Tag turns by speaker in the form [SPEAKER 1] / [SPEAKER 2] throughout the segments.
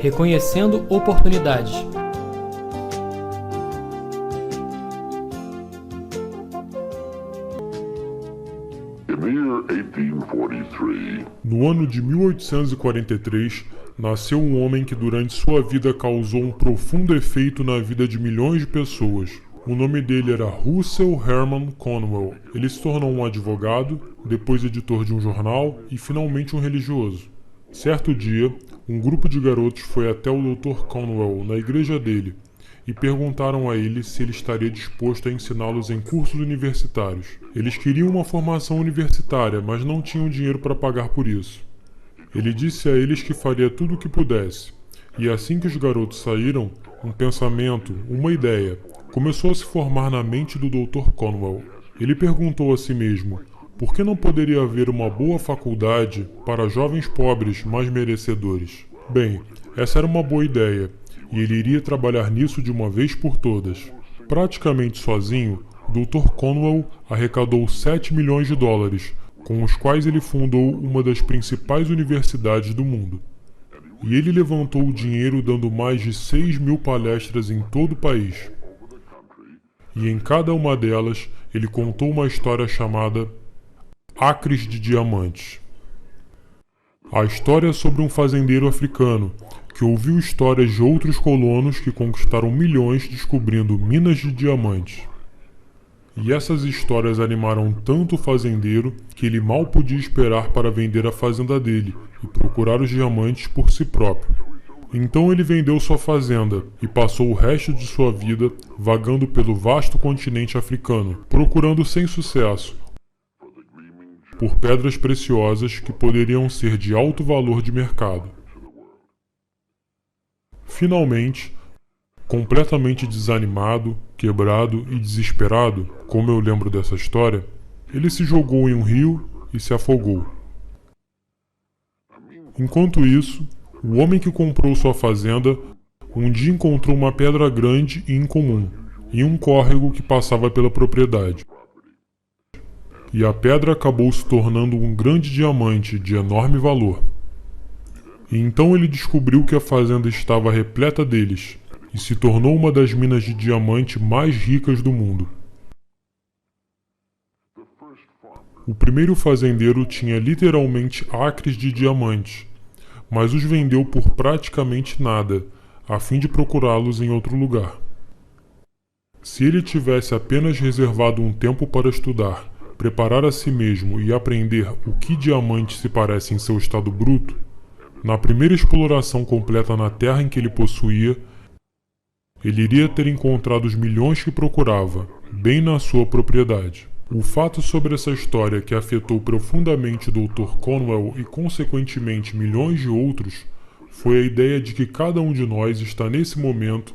[SPEAKER 1] reconhecendo oportunidades.
[SPEAKER 2] No ano de 1843, nasceu um homem que durante sua vida causou um profundo efeito na vida de milhões de pessoas. O nome dele era Russell Herman Conwell. Ele se tornou um advogado, depois editor de um jornal e finalmente um religioso. Certo dia, um grupo de garotos foi até o Dr. Conwell na igreja dele e perguntaram a ele se ele estaria disposto a ensiná-los em cursos universitários. Eles queriam uma formação universitária, mas não tinham dinheiro para pagar por isso. Ele disse a eles que faria tudo o que pudesse, e assim que os garotos saíram, um pensamento, uma ideia, começou a se formar na mente do Dr. Conwell. Ele perguntou a si mesmo, por que não poderia haver uma boa faculdade para jovens pobres mais merecedores? Bem, essa era uma boa ideia, e ele iria trabalhar nisso de uma vez por todas. Praticamente sozinho, Dr. Conwell arrecadou 7 milhões de dólares, com os quais ele fundou uma das principais universidades do mundo. E ele levantou o dinheiro dando mais de 6 mil palestras em todo o país. E em cada uma delas, ele contou uma história chamada Acres de Diamantes. A história é sobre um fazendeiro africano que ouviu histórias de outros colonos que conquistaram milhões descobrindo minas de diamantes. E essas histórias animaram tanto o fazendeiro que ele mal podia esperar para vender a fazenda dele e procurar os diamantes por si próprio. Então ele vendeu sua fazenda e passou o resto de sua vida vagando pelo vasto continente africano, procurando sem sucesso por pedras preciosas que poderiam ser de alto valor de mercado. Finalmente, completamente desanimado, quebrado e desesperado, como eu lembro dessa história, ele se jogou em um rio e se afogou. Enquanto isso, o homem que comprou sua fazenda um dia encontrou uma pedra grande e incomum em um córrego que passava pela propriedade. E a pedra acabou se tornando um grande diamante de enorme valor. E então ele descobriu que a fazenda estava repleta deles e se tornou uma das minas de diamante mais ricas do mundo. O primeiro fazendeiro tinha literalmente acres de diamantes, mas os vendeu por praticamente nada, a fim de procurá-los em outro lugar. Se ele tivesse apenas reservado um tempo para estudar, preparar a si mesmo e aprender o que diamante se parece em seu estado bruto, na primeira exploração completa na terra em que ele possuía, ele iria ter encontrado os milhões que procurava, bem na sua propriedade. O fato sobre essa história que afetou profundamente o Dr. Conwell e consequentemente milhões de outros foi a ideia de que cada um de nós está nesse momento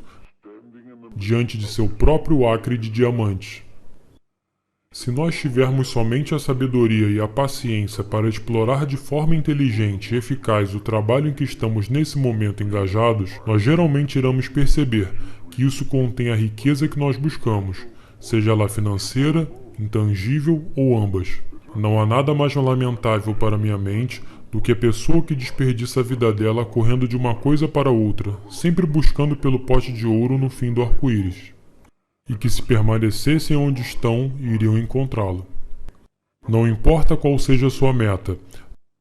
[SPEAKER 2] diante de seu próprio acre de diamantes. Se nós tivermos somente a sabedoria e a paciência para explorar de forma inteligente e eficaz o trabalho em que estamos nesse momento engajados, nós geralmente iremos perceber que isso contém a riqueza que nós buscamos, seja ela financeira, intangível ou ambas. Não há nada mais lamentável para minha mente do que a pessoa que desperdiça a vida dela correndo de uma coisa para outra, sempre buscando pelo pote de ouro no fim do arco-íris. E que se permanecessem onde estão, iriam encontrá-lo. Não importa qual seja a sua meta,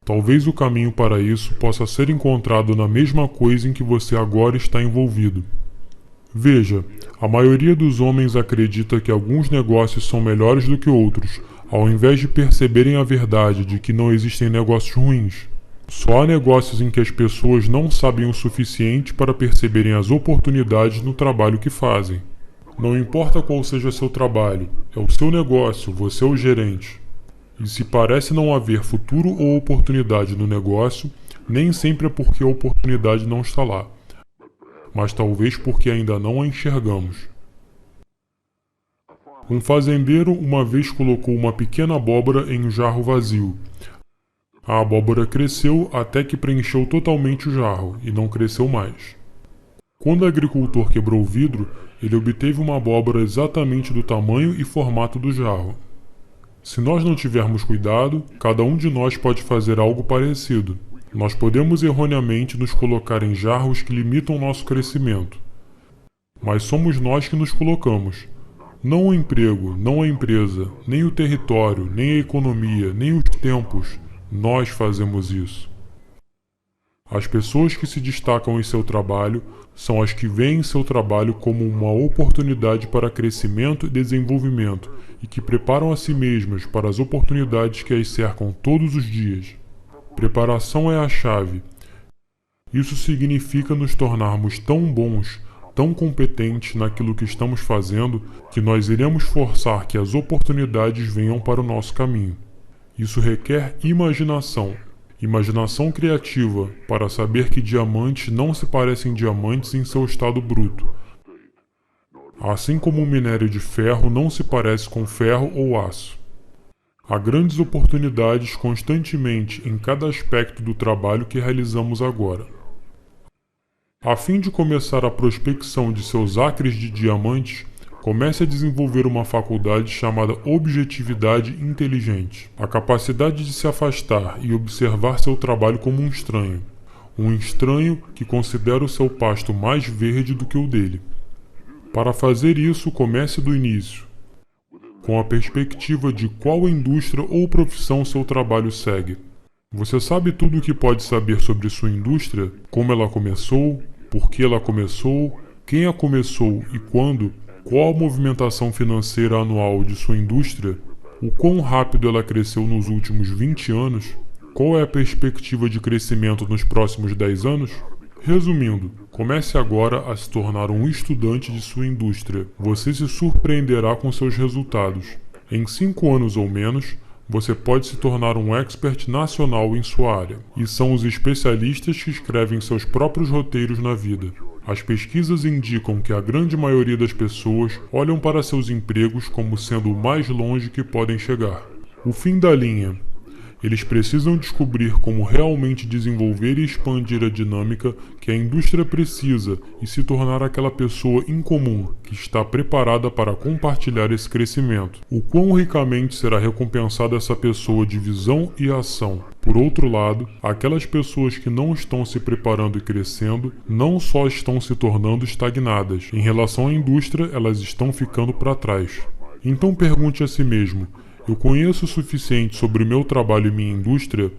[SPEAKER 2] talvez o caminho para isso possa ser encontrado na mesma coisa em que você agora está envolvido. Veja, a maioria dos homens acredita que alguns negócios são melhores do que outros, ao invés de perceberem a verdade de que não existem negócios ruins. Só há negócios em que as pessoas não sabem o suficiente para perceberem as oportunidades no trabalho que fazem. Não importa qual seja seu trabalho, é o seu negócio, você é o gerente. E se parece não haver futuro ou oportunidade no negócio, nem sempre é porque a oportunidade não está lá, mas talvez porque ainda não a enxergamos. Um fazendeiro uma vez colocou uma pequena abóbora em um jarro vazio. A abóbora cresceu até que preencheu totalmente o jarro e não cresceu mais. Quando o agricultor quebrou o vidro, ele obteve uma abóbora exatamente do tamanho e formato do jarro. Se nós não tivermos cuidado, cada um de nós pode fazer algo parecido. Nós podemos erroneamente nos colocar em jarros que limitam nosso crescimento. Mas somos nós que nos colocamos. Não o emprego, não a empresa, nem o território, nem a economia, nem os tempos. Nós fazemos isso. As pessoas que se destacam em seu trabalho são as que veem seu trabalho como uma oportunidade para crescimento e desenvolvimento e que preparam a si mesmas para as oportunidades que as cercam todos os dias. Preparação é a chave. Isso significa nos tornarmos tão bons, tão competentes naquilo que estamos fazendo, que nós iremos forçar que as oportunidades venham para o nosso caminho. Isso requer imaginação. Imaginação criativa para saber que diamantes não se parecem diamantes em seu estado bruto. Assim como o minério de ferro não se parece com ferro ou aço. Há grandes oportunidades constantemente em cada aspecto do trabalho que realizamos agora. A fim de começar a prospecção de seus acres de diamantes, comece a desenvolver uma faculdade chamada objetividade inteligente. A capacidade de se afastar e observar seu trabalho como um estranho. Um estranho que considera o seu pasto mais verde do que o dele. Para fazer isso, comece do início, com a perspectiva de qual indústria ou profissão seu trabalho segue. Você sabe tudo o que pode saber sobre sua indústria? Como ela começou? Por que ela começou? Quem a começou e quando? Qual a movimentação financeira anual de sua indústria? O quão rápido ela cresceu nos últimos 20 anos? Qual é a perspectiva de crescimento nos próximos 10 anos? Resumindo, comece agora a se tornar um estudante de sua indústria. Você se surpreenderá com seus resultados. Em 5 anos ou menos, você pode se tornar um expert nacional em sua área. E são os especialistas que escrevem seus próprios roteiros na vida. As pesquisas indicam que a grande maioria das pessoas olham para seus empregos como sendo o mais longe que podem chegar. O fim da linha. Eles precisam descobrir como realmente desenvolver e expandir a dinâmica que a indústria precisa e se tornar aquela pessoa incomum que está preparada para compartilhar esse crescimento. O quão ricamente será recompensada essa pessoa de visão e ação. Por outro lado, aquelas pessoas que não estão se preparando e crescendo não só estão se tornando estagnadas. Em relação à indústria, elas estão ficando para trás. Então pergunte a si mesmo: eu conheço o suficiente sobre o meu trabalho e minha indústria?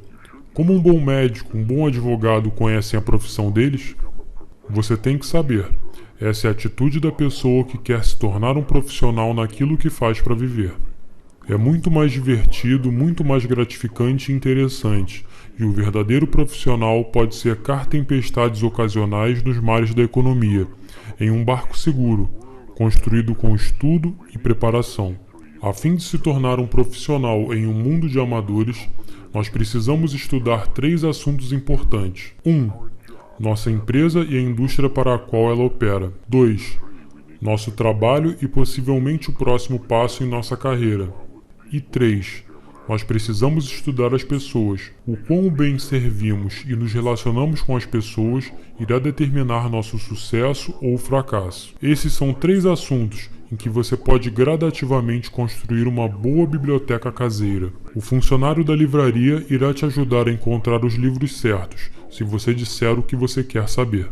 [SPEAKER 2] Como um bom médico, um bom advogado conhecem a profissão deles? Você tem que saber. Essa é a atitude da pessoa que quer se tornar um profissional naquilo que faz para viver. É muito mais divertido, muito mais gratificante e interessante, e o verdadeiro profissional pode secar tempestades ocasionais nos mares da economia, em um barco seguro, construído com estudo e preparação. A fim de se tornar um profissional em um mundo de amadores, nós precisamos estudar 3 assuntos importantes. 1. Nossa empresa e a indústria para a qual ela opera. 2. Nosso trabalho e possivelmente o próximo passo em nossa carreira. E 3. Nós precisamos estudar as pessoas. O quão bem servimos e nos relacionamos com as pessoas irá determinar nosso sucesso ou fracasso. Esses são 3 assuntos em que você pode gradativamente construir uma boa biblioteca caseira. O funcionário da livraria irá te ajudar a encontrar os livros certos, se você disser o que você quer saber.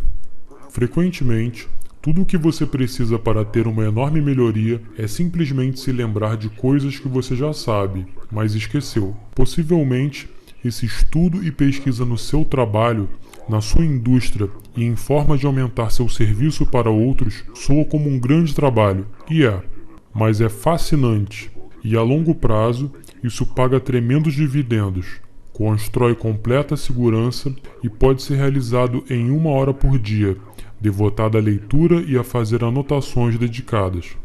[SPEAKER 2] Frequentemente, tudo o que você precisa para ter uma enorme melhoria é simplesmente se lembrar de coisas que você já sabe, mas esqueceu. Possivelmente, esse estudo e pesquisa no seu trabalho, na sua indústria e em forma de aumentar seu serviço para outros soa como um grande trabalho, e mas é fascinante, e a longo prazo isso paga tremendos dividendos, constrói completa segurança e pode ser realizado em 1 hora por dia, devotada à leitura e a fazer anotações dedicadas.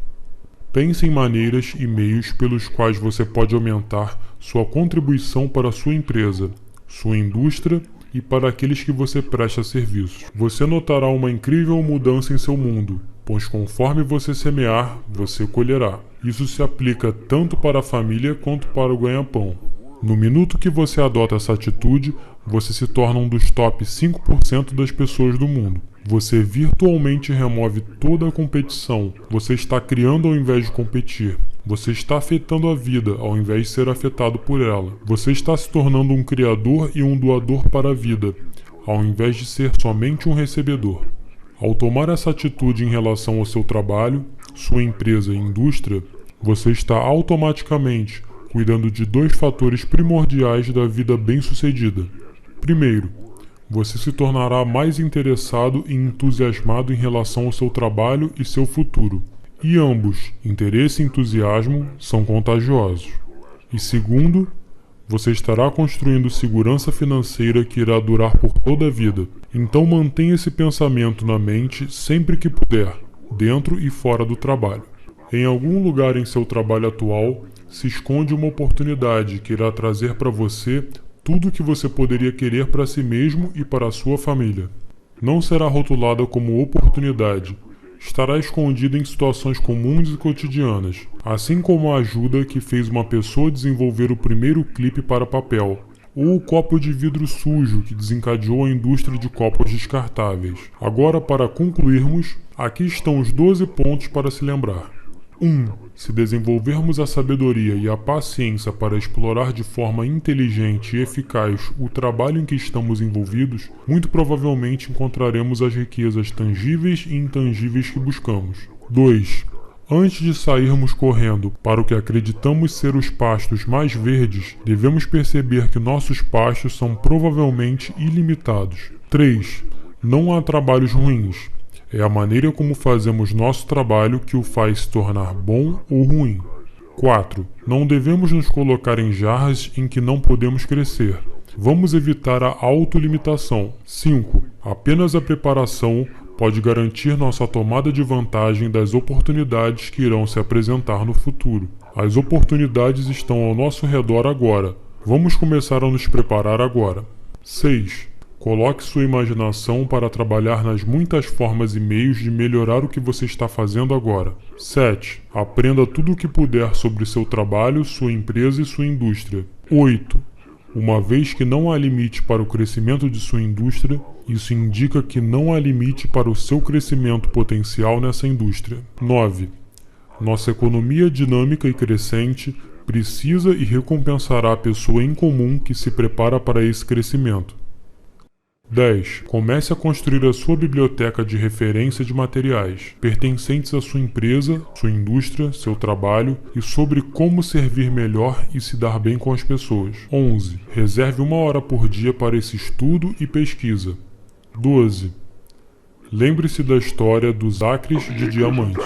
[SPEAKER 2] Pense em maneiras e meios pelos quais você pode aumentar sua contribuição para a sua empresa, sua indústria e para aqueles que você presta serviços. Você notará uma incrível mudança em seu mundo, pois conforme você semear, você colherá. Isso se aplica tanto para a família quanto para o ganha-pão. No minuto que você adota essa atitude, você se torna um dos top 5% das pessoas do mundo. Você virtualmente remove toda a competição. Você está criando ao invés de competir. Você está afetando a vida ao invés de ser afetado por ela. Você está se tornando um criador e um doador para a vida, ao invés de ser somente um recebedor. Ao tomar essa atitude em relação ao seu trabalho, sua empresa e indústria, você está automaticamente cuidando de dois fatores primordiais da vida bem-sucedida. Primeiro, você se tornará mais interessado e entusiasmado em relação ao seu trabalho e seu futuro. E ambos, interesse e entusiasmo, são contagiosos. E segundo, você estará construindo segurança financeira que irá durar por toda a vida. Então mantenha esse pensamento na mente sempre que puder, dentro e fora do trabalho. Em algum lugar em seu trabalho atual, se esconde uma oportunidade que irá trazer para você tudo o que você poderia querer para si mesmo e para a sua família. Não será rotulada como oportunidade. Estará escondida em situações comuns e cotidianas, assim como a ajuda que fez uma pessoa desenvolver o primeiro clipe para papel, ou o copo de vidro sujo que desencadeou a indústria de copos descartáveis. Agora, para concluirmos, aqui estão os 12 pontos para se lembrar. 1. Se desenvolvermos a sabedoria e a paciência para explorar de forma inteligente e eficaz o trabalho em que estamos envolvidos, muito provavelmente encontraremos as riquezas tangíveis e intangíveis que buscamos. 2. Antes de sairmos correndo para o que acreditamos ser os pastos mais verdes, devemos perceber que nossos pastos são provavelmente ilimitados. 3. Não há trabalhos ruins. É a maneira como fazemos nosso trabalho que o faz se tornar bom ou ruim. 4. Não devemos nos colocar em jarras em que não podemos crescer. Vamos evitar a autolimitação. 5. Apenas a preparação pode garantir nossa tomada de vantagem das oportunidades que irão se apresentar no futuro. As oportunidades estão ao nosso redor agora. Vamos começar a nos preparar agora. 6. Coloque sua imaginação para trabalhar nas muitas formas e meios de melhorar o que você está fazendo agora. 7. Aprenda tudo o que puder sobre seu trabalho, sua empresa e sua indústria. 8. Uma vez que não há limite para o crescimento de sua indústria, isso indica que não há limite para o seu crescimento potencial nessa indústria. 9. Nossa economia dinâmica e crescente precisa e recompensará a pessoa em comum que se prepara para esse crescimento. 10. Comece a construir a sua biblioteca de referência de materiais pertencentes à sua empresa, sua indústria, seu trabalho e sobre como servir melhor e se dar bem com as pessoas. 11. Reserve 1 hora por dia para esse estudo e pesquisa. 12. Lembre-se da história dos acres de diamantes.